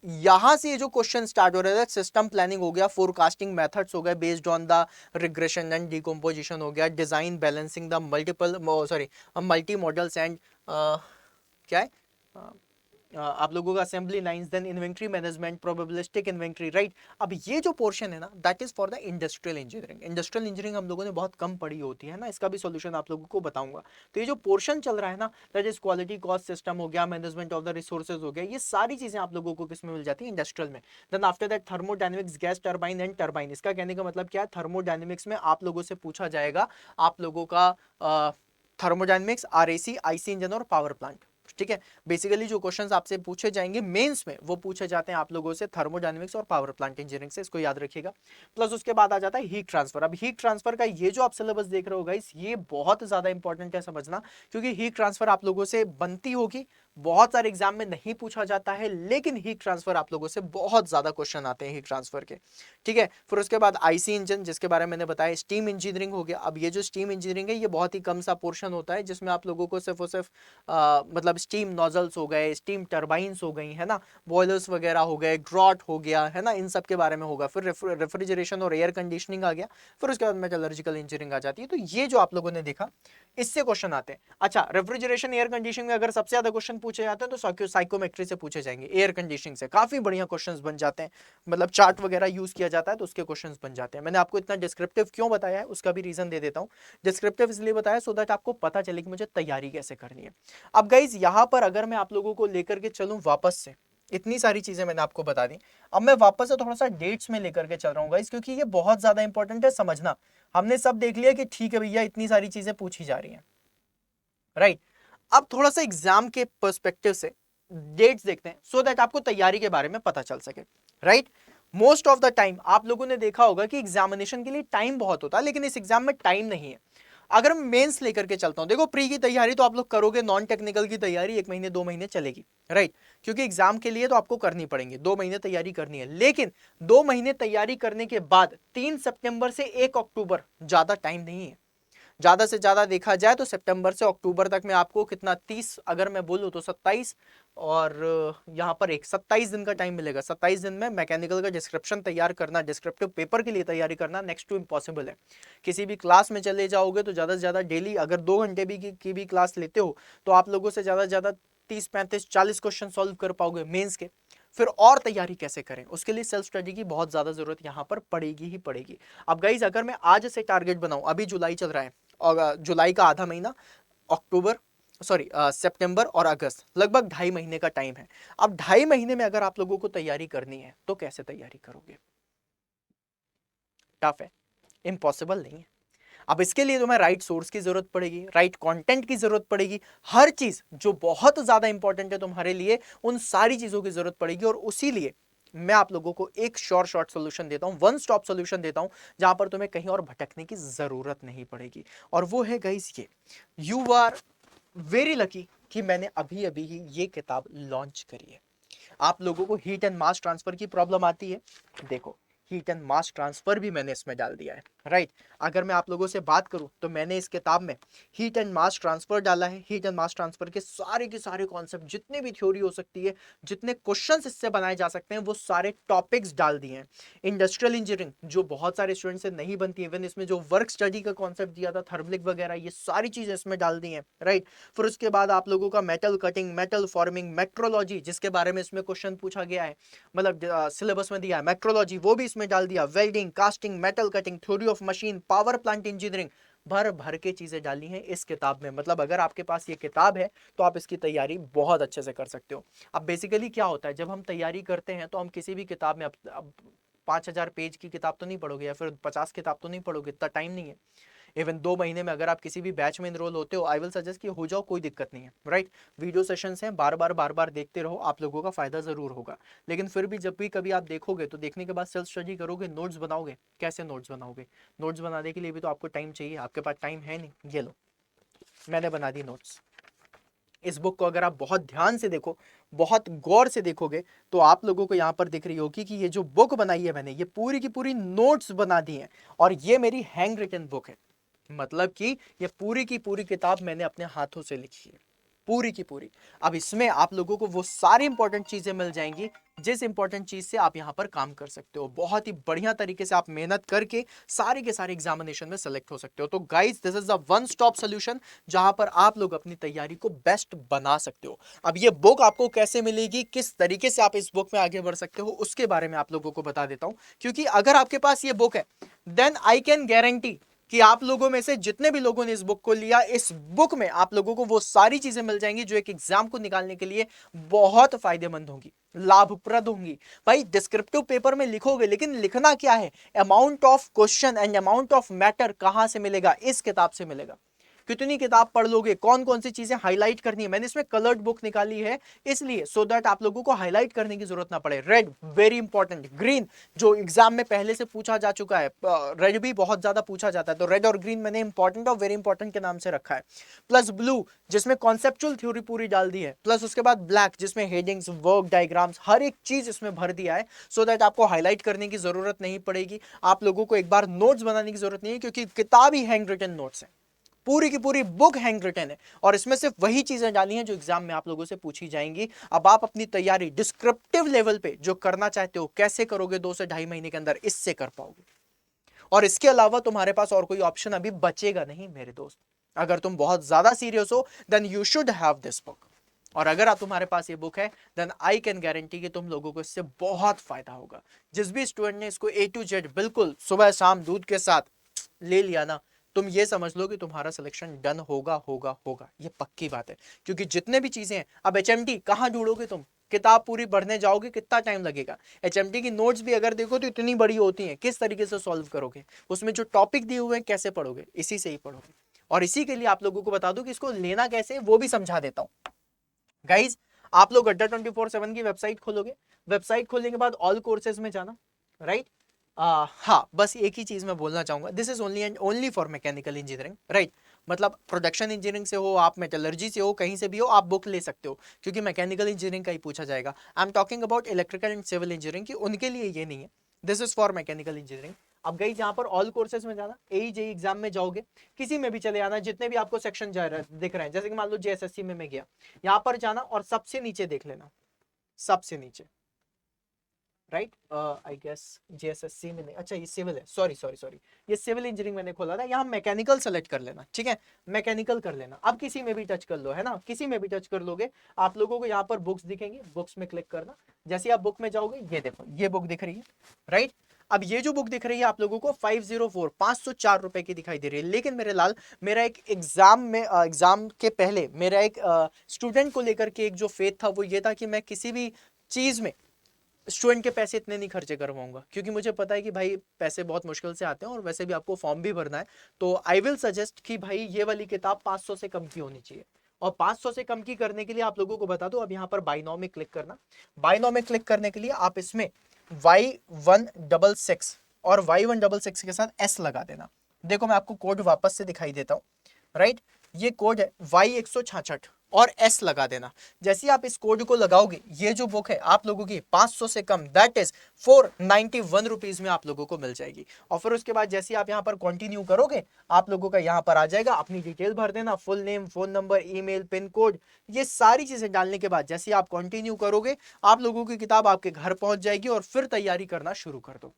यहां से ये जो क्वेश्चन स्टार्ट हो रहा है, सिस्टम प्लानिंग हो गया, फोरकास्टिंग मेथड्स हो गए based on the regression and decomposition हो गया, design balancing the multiple sorry multi models and क्या है आप लोगों का assembly lines, then inventory management, probabilistic inventory, right. अब ये जो पोर्शन है ना, that is for the industrial engineering. Industrial engineering हम लोगों ने बहुत कम पढ़ी होती है ना, इसका भी सॉल्यूशन आप लोगों को बताऊंगा। तो ये जो पोर्शन चल रहा है ना, that is quality cost system हो गया, मैनेजमेंट ऑफ द रिसोर्सेज हो गया, ये सारी चीजें आप लोगों को किसमें मिल जाती है, इंडस्ट्रियल में। Then after that thermodynamics, gas turbine and turbine. इसका कहने का मतलब क्या है, थर्मोडायनेमिक्स में आप लोगों से पूछा जाएगा आप लोगों का थर्मोडायनेमिक्स, आरएसी, आईसी इंजन और पावर प्लांट। ठीक है, बेसिकली जो क्वेश्चंस आपसे पूछे जाएंगे मेंस में वो पूछे जाते हैं आप लोगों से थर्मोडायनेमिक्स और पावर प्लांट इंजीनियरिंग से, इसको याद रखिएगा। प्लस उसके बाद आ जाता है हीट ट्रांसफर। अब हीट ट्रांसफर का ये जो आप सिलेबस देख रहे हो गाइस, ये बहुत ज्यादा इंपॉर्टेंट है समझना, क्योंकि हीट ट्रांसफर आप लोगों से बनती होगी, बहुत सारे एग्जाम में नहीं पूछा जाता है, लेकिन हीट ट्रांसफर आप लोगों से बहुत ज्यादा क्वेश्चन आते हैं हीट ट्रांसफर के। ठीक है, फिर उसके बाद आईसी इंजन जिसके बारे में मैंने बताया, स्टीम इंजीनियरिंग हो गया। अब ये जो स्टीम इंजीनियरिंग है ये बहुत ही कम सा पोर्शन होता है जिसमें आप लोगों को सिर्फ और सिर्फ मतलब स्टीम नोजल्स हो गए, स्टीम टर्बाइंस हो गई, है ना, बॉयलर्स वगैरह हो गए, ग्रॉट हो गया, है ना, इन सब के बारे में होगा। फिर रेफ्रिजरेशन और एयर कंडीशनिंग आ गया। फिर उसके बाद मेटलर्जिकल इंजीनियरिंग आ जाती है। तो ये जो आप लोगों ने देखा इससे क्वेश्चन आते हैं। अच्छा, रेफ्रिजरेशन एयर कंडीशनिंग में अगर सबसे ज्यादा क्वेश्चन पूछे जाते हैं तो साइकोमेट्री से पूछे जाएंगे। एयर कंडीशनिंग से काफी बढ़िया क्वेश्चंस बन जाते हैं, मतलब चार्ट वगैरह यूज किया जाता है तो उसके क्वेश्चंस बन जाते हैं। मैंने आपको इतना डिस्क्रिप्टिव क्यों बताया है उसका भी रीजन दे देता हूं। डिस्क्रिप्टिव इसलिए बताया सो दैट आपको पता चले कि मुझे तैयारी कैसे करनी है। अब गाइज यहां पर अगर मैं आप लोगों को लेकर के चलूं वापस से, इतनी सारी चीजें मैंने आपको बता दी, अब मैं वापस से थोड़ा सा डेट्स में लेकर के चल रहा हूं गाइस, क्योंकि ये बहुत ज्यादा इंपॉर्टेंट है समझना। हमने सब देख लिया कि ठीक है भैया इतनी सारी चीजें पूछी जा रही हैं, राइट। अब थोड़ा सा एग्जाम के पर्सपेक्टिव से डेट्स देखते हैं सो दैट आपको तैयारी के बारे में पता चल सके, right. Most of the time आप लोगों ने देखा होगा कि एग्जामिनेशन के लिए टाइम बहुत होता है, लेकिन इस एग्जाम में टाइम नहीं है। अगर मैं मेंस लेकर के चलता हूं, देखो प्री की तैयारी तो आप लोग करोगे, नॉन टेक्निकल की तैयारी 1 महीने 2 महीने चलेगी, राइट। क्योंकि एग्जाम के लिए तो आपको करनी पड़ेगी, 2 महीने तैयारी करनी है। लेकिन 2 महीने तैयारी करने के बाद 3 सितंबर से 1 अक्टूबर ज्यादा टाइम नहीं है। ज्यादा से ज्यादा देखा जाए तो सितंबर से अक्टूबर तक में आपको कितना 30, अगर मैं बोलूं तो 27, और यहाँ पर एक 27 दिन का टाइम मिलेगा। 27 दिन में मैकेनिकल का डिस्क्रिप्शन तैयार करना, डिस्क्रिप्टिव पेपर के लिए तैयारी करना नेक्स्ट टू इम्पॉसिबल है। किसी भी क्लास में चले जाओगे तो ज्यादा से ज्यादा डेली अगर 2 घंटे की भी क्लास लेते हो तो आप लोगों से ज्यादा से ज्यादा 30 35 40 क्वेश्चन सॉल्व कर पाओगे मेंस के। फिर और तैयारी कैसे करें, उसके लिए सेल्फ स्टडी की बहुत ज्यादा जरूरत यहां पर पड़ेगी ही पड़ेगी। अब गाइज अगर मैं आज से टारगेट बनाऊं, अभी जुलाई चल रहा है और जुलाई का आधा महीना, अक्टूबर सॉरी सितंबर और अगस्त, लगभग 2.5 महीने का टाइम है। अब 2.5 महीने में अगर आप लोगों को तैयारी करनी है तो कैसे तैयारी करोगे? टफ है, इम्पॉसिबल नहीं है। अब इसके लिए तुम्हें राइट सोर्स की जरूरत पड़ेगी, राइट कंटेंट की जरूरत पड़ेगी, हर चीज जो बहुत ज्यादा इंपॉर्टेंट है तुम्हारे लिए, उन सारी चीजों की जरूरत पड़ेगी। और उसी लिए मैं आप लोगों को एक शॉर्ट सोल्यूशन देता हूं, वन स्टॉप सोल्यूशन देता हूं, जहां पर तुम्हें कहीं और भटकने की जरूरत नहीं पड़ेगी। और वो है गाइस ये, यू आर वेरी लकी कि मैंने अभी अभी ही ये किताब लॉन्च करी है। आप लोगों को हीट एंड मास ट्रांसफर की प्रॉब्लम आती है, देखो हीट एंड मास ट्रांसफर भी मैंने इसमें डाल दिया है, राइट। अगर मैं आप लोगों से बात करूं तो मैंने इस किताब में हीट एंड मास ट्रांसफर डाला है। हीट एंड मास ट्रांसफर के सारे कॉन्सेप्ट, जितने भी थ्योरी हो सकती है, जितने क्वेश्चंस इससे बनाए जा सकते हैं, वो सारे टॉपिक्स डाल दिए हैं। इंडस्ट्रियल इंजीनियरिंग जो बहुत सारे स्टूडेंट से नहीं बनती है, इवन इसमें जो वर्क स्टडी का कॉन्सेप्ट दिया था, थर्मलिक वगैरह, ये सारी चीजें इसमें डाल दी हैं, राइट। फिर उसके बाद आप लोगों का metal cutting, metal forming, metrology जिसके बारे में इसमें क्वेश्चन पूछा गया है, मतलब सिलेबस में दिया है, मेट्रोलॉजी वो भी इसमें डाल दिया, welding, casting, metal cutting, theory of machine, power plant engineering, भर भर के चीजें डाली हैं इस किताब में। मतलब अगर आपके पास ये किताब है तो आप इसकी तैयारी बहुत अच्छे से कर सकते हो। अब बेसिकली क्या होता है, जब हम तैयारी करते हैं तो हम किसी भी किताब में अब 5,000 पेज की किताब तो नहीं पढ़ोगे, या फिर 50 किताब तो नहीं पढ़ोगे, इतना टाइम नहीं है। इवन 2 महीने में अगर आप किसी भी बैच में इनरोल होते हो, आई विल सजेस्ट कि हो जाओ, कोई दिक्कत नहीं है, राइट। वीडियो सेशंस हैं, बार बार देखते रहो, आप लोगों का फायदा जरूर होगा। लेकिन फिर भी जब भी कभी आप देखोगे तो देखने के बाद सेल्फ स्टडी करोगे, नोट्स बनाओगे। कैसे नोट्स बनाओगे? नोट्स बनाने के लिए भी तो आपको टाइम चाहिए, आपके पास टाइम है नहीं। ये लो, मैंने बना दी नोट्स। इस बुक को अगर आप बहुत ध्यान से देखो, बहुत गौर से देखोगे, तो आप लोगों को यहां पर दिख रही होगी कि ये जो बुक बनाई है मैंने, ये पूरी की पूरी नोट्स बना दी है। और ये मेरी हैंड रिटन बुक है, मतलब कि ये पूरी की पूरी किताब मैंने अपने हाथों से लिखी है, पूरी की पूरी। अब इसमें आप लोगों को वो सारी इंपॉर्टेंट चीजें मिल जाएंगी, जिस इंपॉर्टेंट चीज से आप यहां पर काम कर सकते हो। बहुत ही बढ़िया तरीके से आप मेहनत करके सारे के सारे एग्जामिनेशन में सेलेक्ट हो सकते हो। तो guys, this is the one stop solution, जहां पर आप लोग अपनी तैयारी को बेस्ट बना सकते हो। अब ये बुक आपको कैसे मिलेगी, किस तरीके से आप इस बुक में आगे बढ़ सकते हो, उसके बारे में आप लोगों को बता देता हूं। क्योंकि अगर आपके पास ये बुक है, देन आई कैन गारंटी कि आप लोगों में से जितने भी लोगों ने इस बुक को लिया, इस बुक में आप लोगों को वो सारी चीजें मिल जाएंगी जो एक एग्जाम को निकालने के लिए बहुत फायदेमंद होंगी, लाभप्रद होंगी। भाई डिस्क्रिप्टिव पेपर में लिखोगे, लेकिन लिखना क्या है, amount of question and amount of matter कहां से मिलेगा? इस किताब से मिलेगा। कितनी किताब पढ़ लोगे, कौन कौन सी चीजें हाईलाइट करनी है, मैंने इसमें कलर्ड बुक निकाली है इसलिए, सो दैट आप लोगों को हाईलाइट करने की जरूरत ना पड़े। रेड वेरी इंपॉर्टेंट, ग्रीन जो एग्जाम में पहले से पूछा जा चुका है, रेड भी बहुत ज्यादा पूछा जाता है, तो रेड और ग्रीन मैंने इंपॉर्टेंट और वेरी इंपॉर्टेंट के नाम से रखा है। प्लस ब्लू जिसमें कॉन्सेप्चुअल थ्योरी पूरी डाल दी है, प्लस उसके बाद ब्लैक जिसमें हेडिंग्स, वर्क डायग्राम्स, हर एक चीज इसमें भर दिया है, सो दैट आपको हाईलाइट करने की जरूरत नहीं पड़ेगी। आप लोगों को एक बार नोट्स बनाने की जरूरत नहीं है, क्योंकि किताब ही हैंड रिटन नोट्स है, पूरी की पूरी बुक हैंड रिटन है। और इसमें सिर्फ वही चीजें डाली हैं जो एग्जाम में आप लोगों से पूछी जाएंगी। अब आप अपनी तैयारी डिस्क्रिप्टिव लेवल पे जो करना चाहते हो, कैसे करोगे 2 से ढाई महीने के अंदर, इससे कर पाओगे। और इसके अलावा तुम्हारे पास और कोई ऑप्शन अभी बचेगा नहीं मेरे दोस्त। अगर तुम बहुत ज्यादा सीरियस हो, then you should have this book. और अगर आप तुम्हारे पास ये बुक है, देन आई कैन गारंटी कि तुम लोगों को इससे बहुत फायदा होगा। जिस भी स्टूडेंट ने इसको A to Z बिल्कुल सुबह शाम दूध के साथ ले लिया ना, तुम ये समझ लो कि तुम्हारा सिलेक्शन डन होगा होगा होगा, ये पक्की बात है। क्योंकि जितने भी चीजें हैं, अब HMT कहां ढूंढोगे तुम? किताब पूरी पढ़ने जाओगे, कितना टाइम लगेगा? HMT की नोट्स भी अगर देखो तो इतनी बड़ी होती हैं, किस तरीके से सॉल्व करोगे? उसमें जो टॉपिक दिए हुए हैं कैसे पढ़ोगे? इसी से ही पढ़ोगे। और इसी के लिए आप लोगों को बता दूं कि इसको लेना कैसे, वो भी समझा देता हूं। गाइज, आप लोग अड्डा 24/7 की वेबसाइट खोलोगे, वेबसाइट खोलने के बाद ऑल कोर्सेज में जाना, राइट। हाँ, बस एक ही चीज मैं बोलना चाहूंगा, this is only and only for mechanical engineering, right. मतलब प्रोडक्शन इंजीनियरिंग से हो, आप मेटलर्जी से हो, कहीं से भी हो, आप बुक ले सकते हो, क्योंकि मैकेनिकल इंजीनियरिंग का ही पूछा जाएगा। I am talking about electrical and civil engineering की, उनके लिए ये नहीं है, this is for mechanical engineering. अब गई जहां पर ऑल कोर्सेज में जाना, AE एग्जाम में जाओगे, किसी में भी चले जाना, जितने भी आपको सेक्शन दिख रहे हैं, जैसे कि मान लो JSSC में मैं गया, यहां पर जाना और सबसे नीचे देख लेना, सबसे नीचे, राइट। आई गेस JSSC में नहीं, अच्छा ये सिविल है, सॉरी सॉरी सॉरी, ये सिविल इंजीनियरिंग मैंने खोला था। यहाँ मैकेनिकल सेलेक्ट कर लेना, ठीक है, मैकेनिकल कर लेना। अब किसी में भी टच कर लो, है ना, किसी में भी टच कर लोगे, आप लोगों को यहाँ पर बुक्स दिखेंगी, बुक्स में क्लिक करना। जैसे आप बुक में जाओगे, ये देखो ये बुक दिख रही है, राइट। अब ये जो बुक दिख रही है आप लोगों को 504 रुपए की दिखाई दे रही है, लेकिन मेरे लाल, मेरा एक एग्जाम में, एग्जाम के पहले मेरा एक स्टूडेंट को लेकर के एक जो फेथ था, वो ये था कि मैं किसी भी चीज में स्टूडेंट के पैसे इतने नहीं खर्चे करवाऊंगा, क्योंकि मुझे पता है कि भाई पैसे बहुत मुश्किल से आते हैं और वैसे भी आपको फॉर्म भी भरना है। तो आई विल सजेस्ट कि भाई ये वाली किताब 500 से कम की होनी चाहिए। और 500 से कम की करने के लिए आप लोगों को बता दो, अब यहाँ पर बाय नाउ में क्लिक करना। बाय नाउ में क्लिक करने के लिए आप इसमें Y166 और Y166 के साथ S लगा देना। देखो मैं आपको कोड वापस से दिखाई देता हूँ, राइट। ये कोड है Y166 और S लगा देना। जैसे आप इस कोड को लगाओगे, ये जो बुक है आप लोगों की 500 से कम, दैट इज 491 रुपीज में आप लोगों को मिल जाएगी। और फिर उसके बाद जैसे आप यहाँ पर कंटिन्यू करोगे, आप लोगों का यहाँ पर आ जाएगा, अपनी डिटेल भर देना, full name, phone number, email, pin code, ये सारी चीजें डालने के बाद जैसे आप कंटिन्यू करोगे, आप लोगों की किताब आपके घर पहुंच जाएगी और फिर तैयारी करना शुरू कर दो।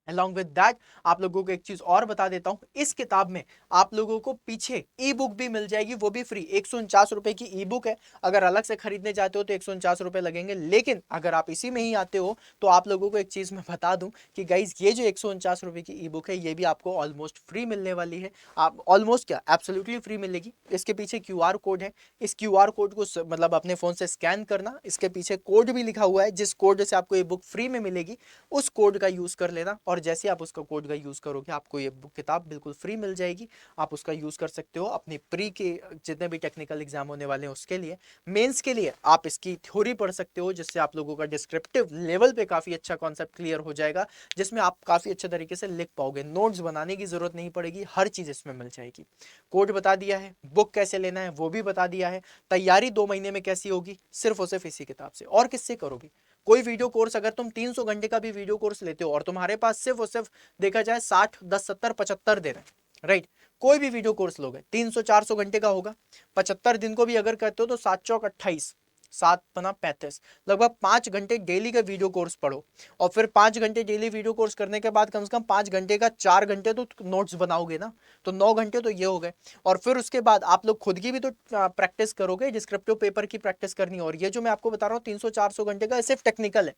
Along with that, आप लोगों को एक चीज और बता देता हूं, इस किताब में आप लोगों को पीछे ई बुक भी मिल जाएगी, वो भी फ्री। 149 रुपए की ई बुक है। अगर अलग से खरीदने जाते हो तो 149 रुपए लगेंगे, लेकिन अगर आप इसी में ही आते हो तो आप लोगों को एक चीज मैं बता दूं कि गाइज ये जो 149 रुपए की ई बुक है, ये भी आपको ऑलमोस्ट फ्री मिलने वाली है। आप ऑलमोस्ट क्या, एब्सोल्युटली फ्री मिलेगी। इसके पीछे QR कोड है, इस QR कोड को मतलब अपने फोन से स्कैन करना, इसके पीछे कोड भी लिखा हुआ है, जिस कोड से आपको ये बुक फ्री में मिलेगी उस कोड का यूज कर लेना। और जैसे आप उसका कोड का यूज करोगे, आपको ये बुक किताब बिल्कुल फ्री मिल जाएगी। आप उसका यूज कर सकते हो अपने प्री के जितने भी टेक्निकल एग्जाम होने वाले हैं उसके लिए, मेंस के लिए आप इसकी थ्योरी पढ़ सकते हो, जिससे आप लोगों का डिस्क्रिप्टिव लेवल पे काफी अच्छा कॉन्सेप्ट क्लियर हो जाएगा, जिसमें आप काफी अच्छे तरीके से लिख पाओगे। नोट्स बनाने की जरूरत नहीं पड़ेगी, हर चीज इसमें मिल जाएगी। कोड बता दिया है, बुक कैसे लेना है वो भी बता दिया है, तैयारी 2 महीने में कैसी होगी सिर्फ और सिर्फ इसी किताब से। और किससे करोगे? कोई वीडियो कोर्स, अगर तुम 300 घंटे का भी वीडियो कोर्स लेते हो और तुम्हारे पास सिर्फ और सिर्फ देखा जाए 60, 10, 70, 75 दिन है, राइट। कोई भी वीडियो कोर्स लोगे 300-400 घंटे का होगा, 75 दिन को भी अगर करते हो तो 7 चौक 28, 7 पना 35, लगभग 5 घंटे डेली का वीडियो कोर्स पढ़ो। और फिर 5 घंटे डेली वीडियो कोर्स करने के बाद कम से कम 5 घंटे का 4 घंटे तो नोट्स बनाओगे ना, तो 9 घंटे तो ये हो गए। और फिर उसके बाद आप लोग खुद की भी तो प्रैक्टिस करोगे, डिस्क्रिप्टिव पेपर की प्रैक्टिस करनी है। और ये जो मैं आपको बता रहा हूँ 300-400 घंटे का सिर्फ टेक्निकल है,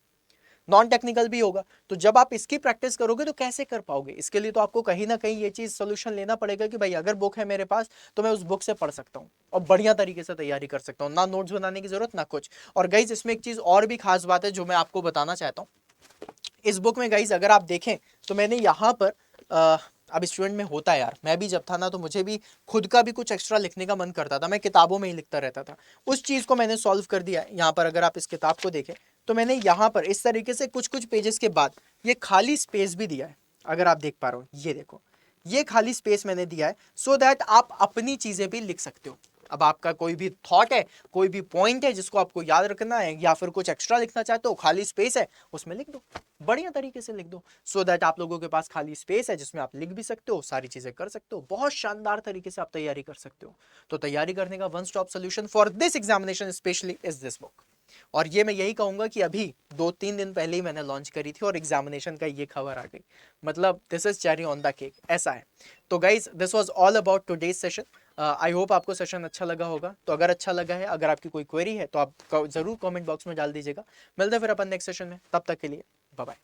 नॉन टेक्निकल भी होगा। तो जब आप इसकी प्रैक्टिस करोगे तो कैसे कर पाओगे? इसके लिए तो आपको कहीं ना कहीं ये चीज सोल्यूशन लेना पड़ेगा कि भाई अगर बुक है मेरे पास तो मैं उस बुक से पढ़ सकता हूँ और बढ़िया तरीके से तैयारी कर सकता हूँ, ना नोट्स बनाने की जरूरत ना कुछ। और गाइज इसमें एक चीज और भी खास बात है जो मैं आपको बताना चाहता हूँ। इस बुक में गाइज अगर आप देखें तो मैंने यहाँ पर अब स्टूडेंट में होता है यार, मैं भी जब था ना तो मुझे भी खुद का भी कुछ एक्स्ट्रा लिखने का मन करता था, मैं किताबों में ही लिखता रहता था। उस चीज को मैंने सॉल्व कर दिया है यहाँ पर। अगर आप इस किताब को देखें तो मैंने यहाँ पर इस तरीके से कुछ कुछ पेजेस के बाद ये खाली स्पेस भी दिया है। अगर आप देख पा रहे हो, ये देखो, ये खाली स्पेस मैंने दिया है सो दैट आप अपनी चीजें भी लिख सकते हो। अब आपका कोई भी थॉट है, कोई भी पॉइंट है जिसको आपको याद रखना है या फिर कुछ एक्स्ट्रा लिखना चाहते हो, खाली स्पेस है उसमें लिख दो, बढ़िया तरीके से लिख दो, सो दैट आप लोगों के पास खाली स्पेस है जिसमें आप लिख भी सकते हो, सारी चीजें कर सकते हो, बहुत शानदार तरीके से आप तैयारी कर सकते हो। तो तैयारी करने का one stop solution for this examination specially is this book. और ये मैं यही कहूंगा कि अभी 2-3 दिन पहले ही मैंने लॉन्च करी थी और एग्जामिनेशन का ये खबर आ गई, मतलब this is cherry on the cake, ऐसा है। तो guys this was all about today's session. I hope आपको सेशन अच्छा लगा होगा। तो अगर अच्छा लगा है, अगर आपकी कोई क्वेरी है तो आप जरूर कमेंट बॉक्स में डाल दीजिएगा। मिलते हैं फिर अपन नेक्स्ट सेशन में, तब तक के लिए बाय बाय।